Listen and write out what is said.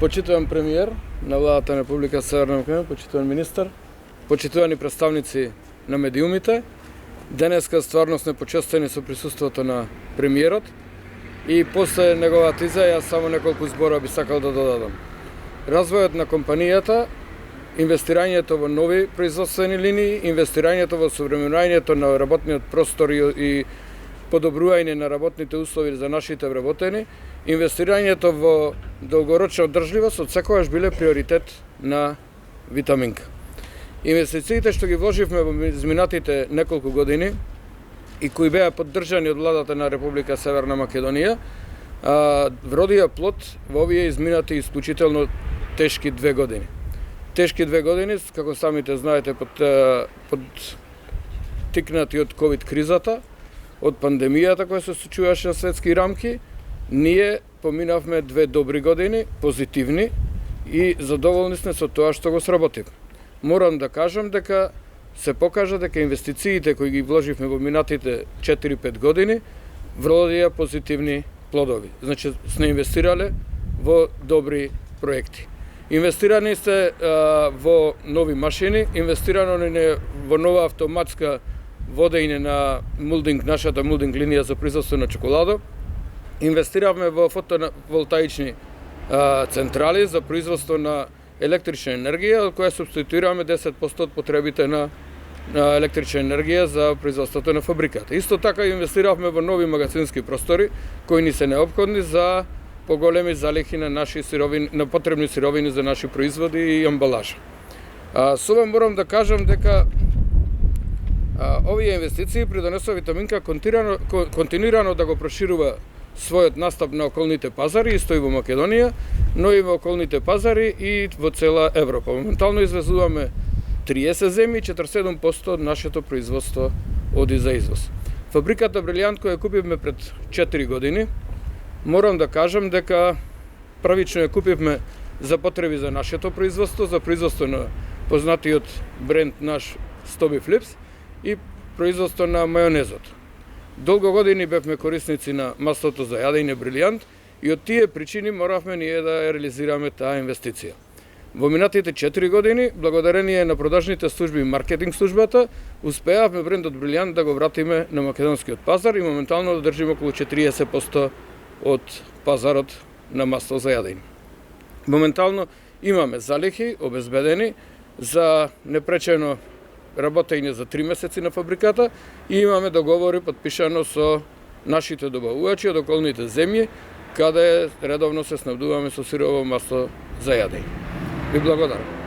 Почитуван премиер на владата на Република Северна Македонија, почитуван министар, почитувани представници на медиумите, денеска стварно сме почестени со присуството на премиерот и после неговата изјава само неколку збора би сакал да додадам. Развојот на компанијата, инвестирањето во нови производствени линии, инвестирањето во совремувањето на работниот простор и подобрување на работните услови за нашите вработени, инвестирањето во долгорочна одржливост од секогаш биле приоритет на Витаминка. Инвестициите што ги вложивме во изминатите неколку години и кои беа поддржани од владата на Република Северна Македонија, вродија плод во овие изминати исклучително тешки 2 години. Тешки 2 години, како самите знаете, подтикнати од ковид кризата, од пандемијата која се случуваше на светски рамки, ние поминавме 2 добри години, позитивни и задоволни сме со тоа што го сработив. Морам да кажам дека се покажа дека инвестициите кои ги вложивме во минатите 4-5 години вродија позитивни плодови. Значи, сме инвестирале во добри проекти. Инвестирани се во нови машини, инвестирано е во нова автоматска водење на мулдинг, нашата мулдинг линија за производство на чоколадо. Инвестиравме во фотоволтаични централи за производство на електрична енергија, од која субституираме 10% од потребите на електрична енергија за производството на фабриката. Исто така инвестиравме во нови магазински простори кои ни се неопходни за поголеми залихи на наши сировини, на потребни сировини за наши производи и амбалажа. Со ова морам да кажам дека овие инвестиции придонесува Витаминка континуирано да го проширува својот настап на околните пазари, исто и во Македонија, но и во околните пазари и во цела Европа. Моментално извезуваме 30 земји, 47% од нашето производство оди за извоз. Фабриката Брилијант која купивме пред 4 години, морам да кажам дека правично ја купивме за потреби за нашето производство, за производство на познатиот бренд наш Стоби Флипс и производство на мајонезот. Долго години бевме корисници на маслото за јадење Брилијант и од тие причини моравме ние да ја реализираме таа инвестиција. Во минатите 4 години, благодарение на продажните служби и маркетинг службата, успеавме брендот Брилијант да го вратиме на македонскиот пазар и моментално да држиме околу 40% од пазарот на масло за јадење. Моментално имаме залихи обезбедени за непречено работење за 3 месеци на фабриката и имаме договори подпишано со нашите добавувачи од околните земји, каде редовно се снабдуваме со сирово масло за јадење. Ви благодарам.